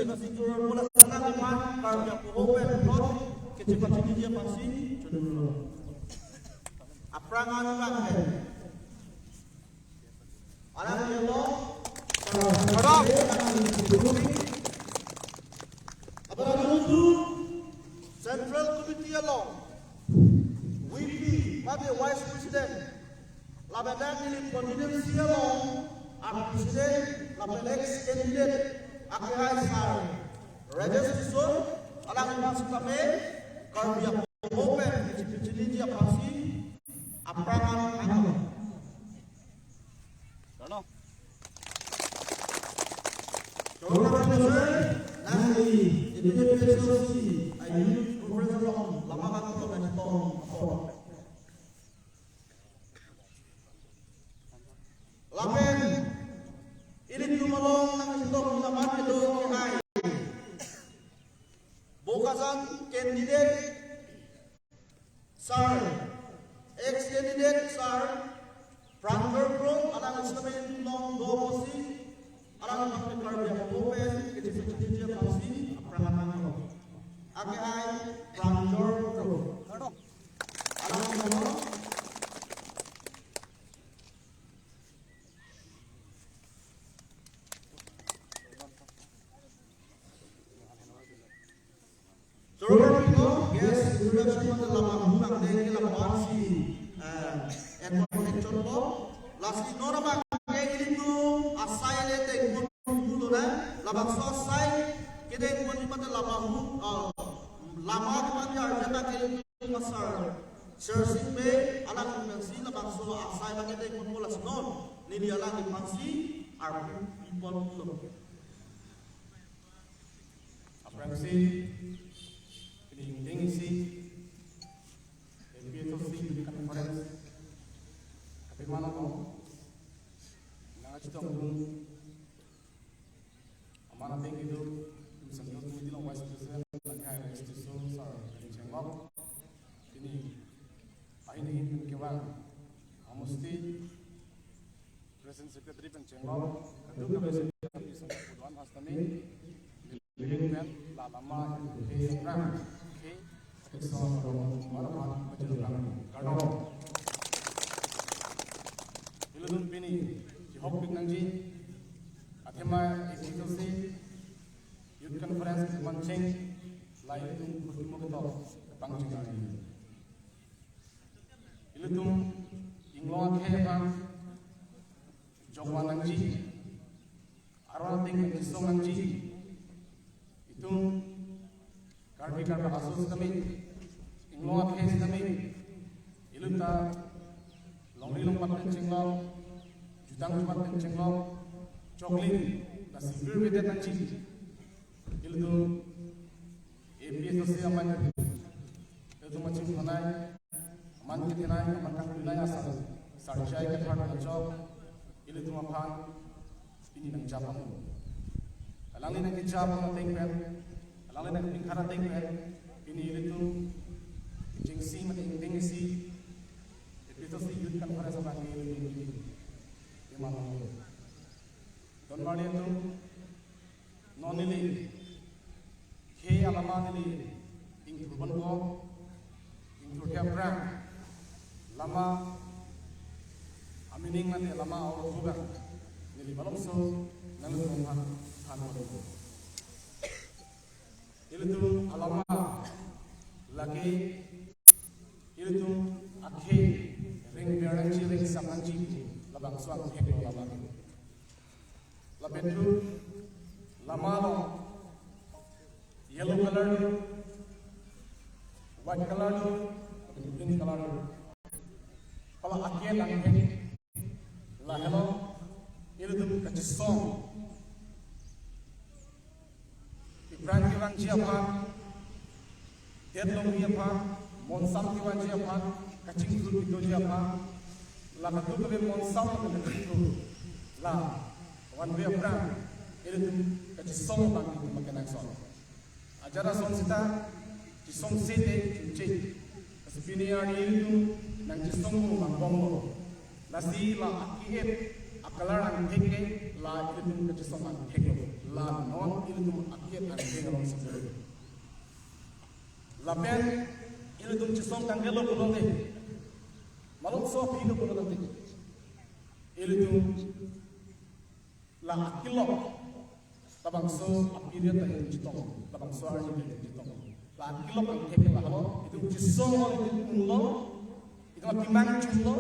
masih turun bola sana depan karya Open Road kecepatan dia masih cenderung aprangan bangke anak yellow Sarap abang dulu Central Committee along VP Mabel Vice President Labadan ini Continental along Ang President Labadex candidate Akhirnya Sar Registration alang masuk kami karya Open kecepatan dia masih aprangan bangke nanti ini persesi ayu berperan lama kan untuk menonton apa lapen ini diumumkan nang sitok laman itu hai bokasan candidate sar ex candidate sar Pranger Pro alang Islamin long dosi alang ng karya Open kecepatan dia masih aprangan AKI Pranger Pro alang ng yes introduction dalam hubungan dengan lapansi and lastly normal itu asai lete kudu na labang sosai kita pun pada labang lama kepada jata kita pasar searching be alang mensi labang so asai bagi kita pun bola senon ni dia lagi pansi arbu people look aprangsi ini si itu si conference tapi mana mau kita belum amanah tinggi itu Central Committee long Vice President Lakai Registration Sar Cengok ini ini kewan Amusti President Secretary Cengok kedua Presiden Putuan Hastami Lilipen Lalama Ke Sebrang Ke Ekson Marapan Majalurang Karno Iludun Pini Hopik nangji athema institusi youth conference mancing lain tum kutumo keto pangcing ari ilutum inglo kheba jogwa nangji arwa ting kisong nangji itum karbi karba asus kami inglo khes kami iluta longri lompat kencinglaw Judang cepat kencenglaw cokling na sivir beda nanci ildu APS dosi aman ildu macam panai aman ketinai aman kang pinai asal sarjai ke thar na job ildu mapan ini nang japam alang nang japam na tengpen alang nang pingkhara tengpen ini ildu jingsi mating tingsi APS dosi youth conference abang ildu Don Maria tu nonili ke alama nili ingturban ko ingtur kapra lama amining nanti lama orang juga nili balong so nalu tuhan hanu itu alama lagi itu akhe ring biarang cilik samanci labang suang heklo labang labentu lama lo yellow color white color green color kalau akhir lang hek la hello itu kachisong ibran kiwan siapa deadlong siapa monsam kiwan siapa kacing dulu itu siapa la katu kebe monsam kebe la wan be brand itu kati song bang itu makan song ajara song sita di song sete cece sepini hari itu nang di song bang bombo nasi la akiet akalarang heke la ilum kejisoman heke la non ilum akiet an heke long sebelum la pen ilum jisom tanggelo bolonde malum so pino bolonde ilum la akilo tabang so apiria tayo jitong tabang so ari jitong la akilo ang heke la halo itu jisom itu ulo itu matiman chulo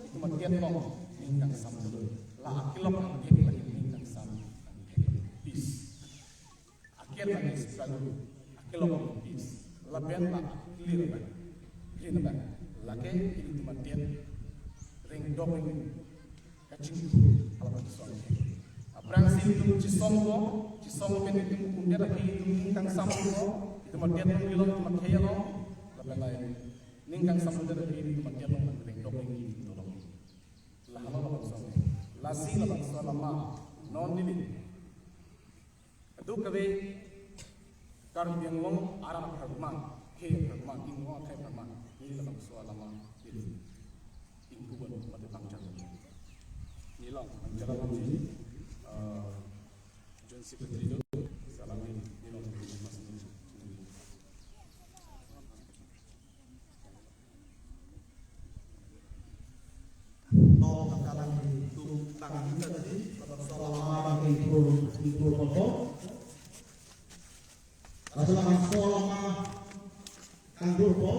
itu matian lo ningkang samdo la akilo ang heke la ningkang sam peace akhir lagi sekali akilo ang peace la ben la clear ba la ke itu matian ring dong kacing ala so Perang situ cisonggo pen itu kemudian lagi itu ningkang samudro itu matian ngilo itu makayalo laban lain ningkang samudro lagi itu matian ngilo ringdok ini itu dong lah halo langsung lasi langsung lama non ini itu kabe karun yang long arah perman ke perman ingwa ke perman ini langsung lama ini ingkuban pada tangjar ini long jalan lagi John Secretary dulu, salamin nilong mas no kakalang itu tangan tadi selama itu foto selama kandur po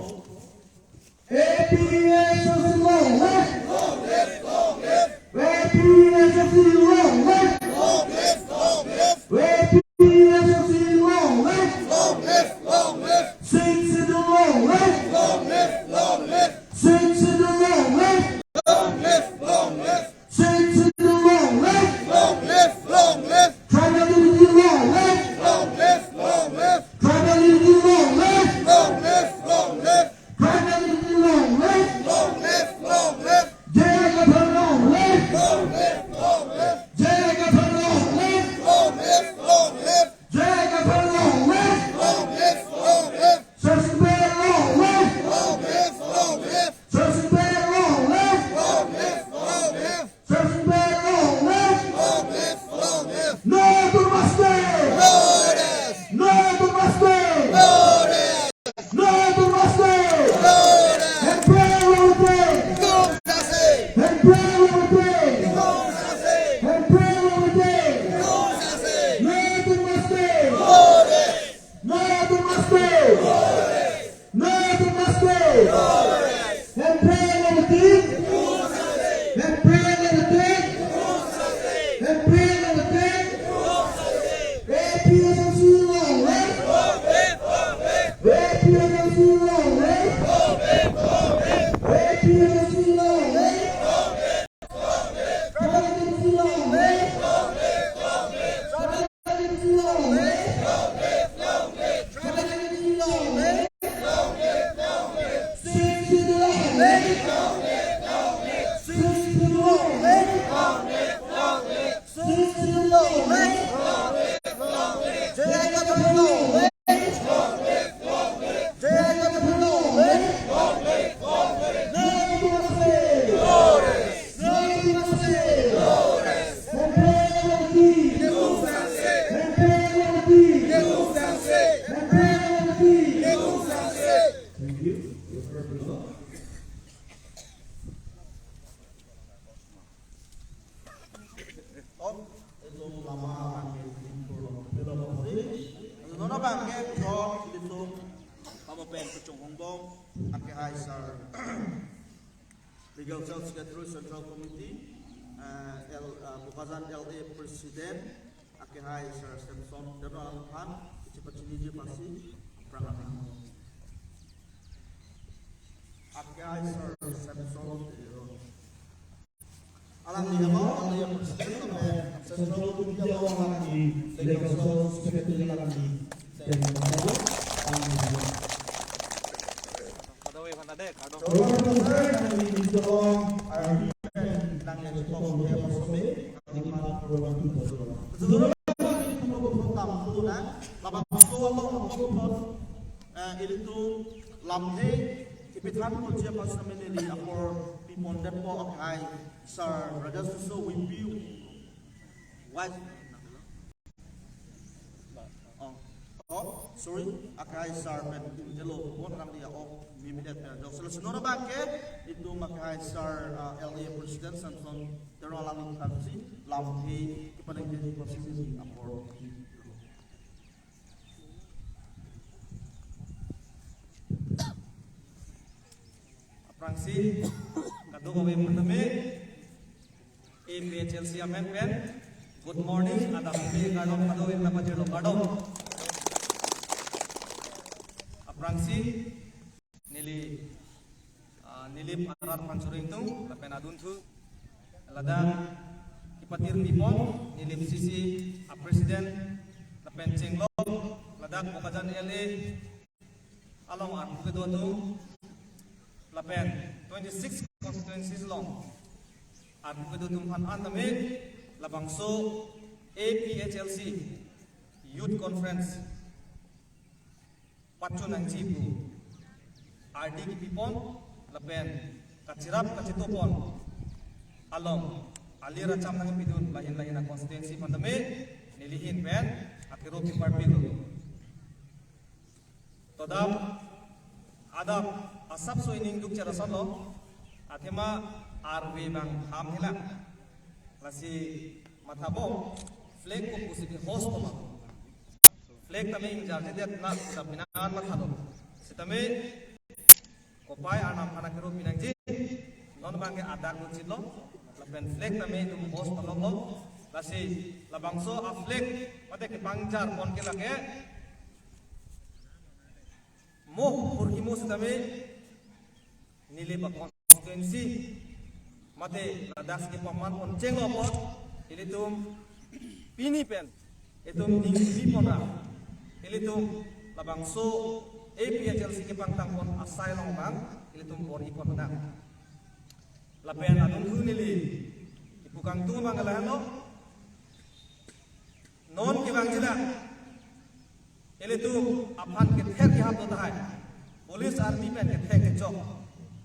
APS Legal Sales Secretary Central Committee, Bukazan LA Presiden, Akihai Sir Samson, General Han, cepat sini pasti perang. Akihai Sir Samson, alam ni nama alam yang Presiden sampai Central Committee awal lagi, Legal Sales Secretary lagi, dan itu lamhe ipitan ko siya pas namin ni apor pipon dan po akai Sir Raja Suso Wimpiu White. Sorry, akai Sir Ben Jelo pon kang dia mimidet na jok. Selo senora bangke itu makai Sir LA President Samson Terlalang Kansi lampi kepada jadi posisi apor. Aprangsi kado kami pertama APHLC amendment. Good morning, ada kami kado yang dapat jelo kado. Aprangsi nili parar pansuring tu lapen adun tu ladang ipatir nipon nili sisi a president lapen cenglo ladang Pukajan LA along ar kedo tu lapen 26 constituencies long ar kedo tu pan antame labangso APHLC Youth Conference Pacun ang jibu RD kipipon lapen kacirap kacitopon along alira cam nang pidun lain-lain na konstituensi pandemi nilihin pen akiro piparpilo todam adap asap so ining duk cara solo atema arwe bang ham hila lasi matabo flag ko pusipi host ko flag tame injar dia na sabinan mathado sitame kopai anam anak kero pinangji non bangke adar kucilo lapen flag tame itu host tolong lasi labangso a flag pate ke bangjar pon ke lage moh purkimo sitame nile ba konstituensi mate ladas ke paman pon cenglo pot ilitum pini pen itum ning pon ra ilitum labangso APHLC ke pangtang pon asai long bang ilitum pon ipon na lapen adun hu nili ipukang tu mangalahano non ke bang jila ilitum aphan ke ther ke hap dota hai police army pen ke ther ke chok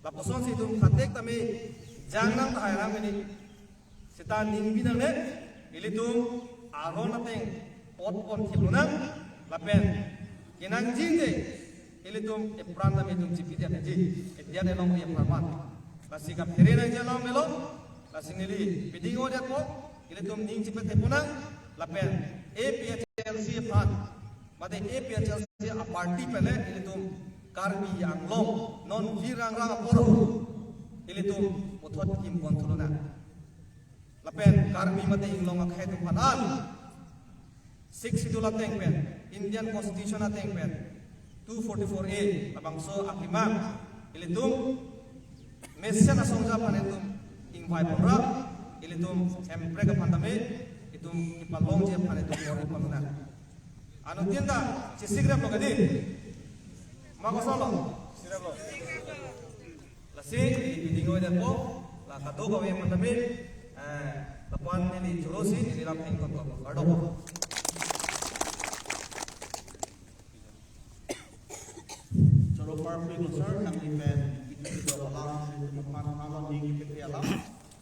laposon si tum khatek tami jangnam thai ram ni sita ning binang ne ilitum aron ateng pot pon khiluna lapen kinang jingde ilitum epranda metum cipidia ji dia de long yang praman lasi ka pherena jalam melo lasi nili bidingo dia ko ilitum ning cipete punang lapen APHLC fan mate APHLC a party pele ilitum karbi yang long non hirang rang aporo ilitum othot kim kontrolna lapen karbi mate inglong akhai tu fanal 6 schedule ateng pen Indian Constitution ateng pen 244A labangso akimam ilitum mesena songja panetum ingbai pora ilitum empre ka pandame itum ipalong je panetum ori pamna anu tienda cisigram lo gadi magosolo siralo lasi bidingo depo la kado gawe pandame tapuan ini jurosi ini lam tingkot ko kado Perfect sir nang event itu juga alam malam di PPP alam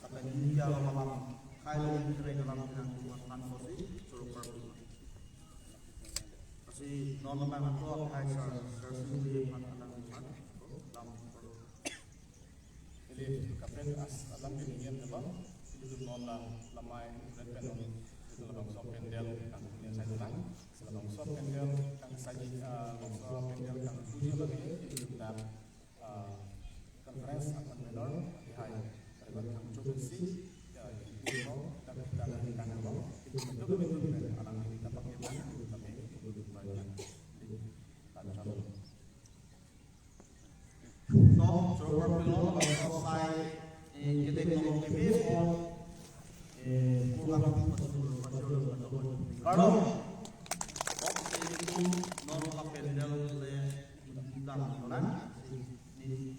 tapi ini alam malam kalau ini dalam dengan tuan fosi suruh perfect masih non memang itu hai sir sendiri anak dalam jadi kapten as alam demikian apa itu non lamai repen itu labang sop pendel kang punya saya ulang labang sop pendel kang saji sop pendel kang tujuh lagi dan conference akan menor di hari terbuat kang provinsi ya itu dan kang bawah itu betul alam ini dapat kita tapi itu banyak di tanah so suruh perfect selesai kita ngomong ini kurang kalau itu non lapendel le dalam orang ini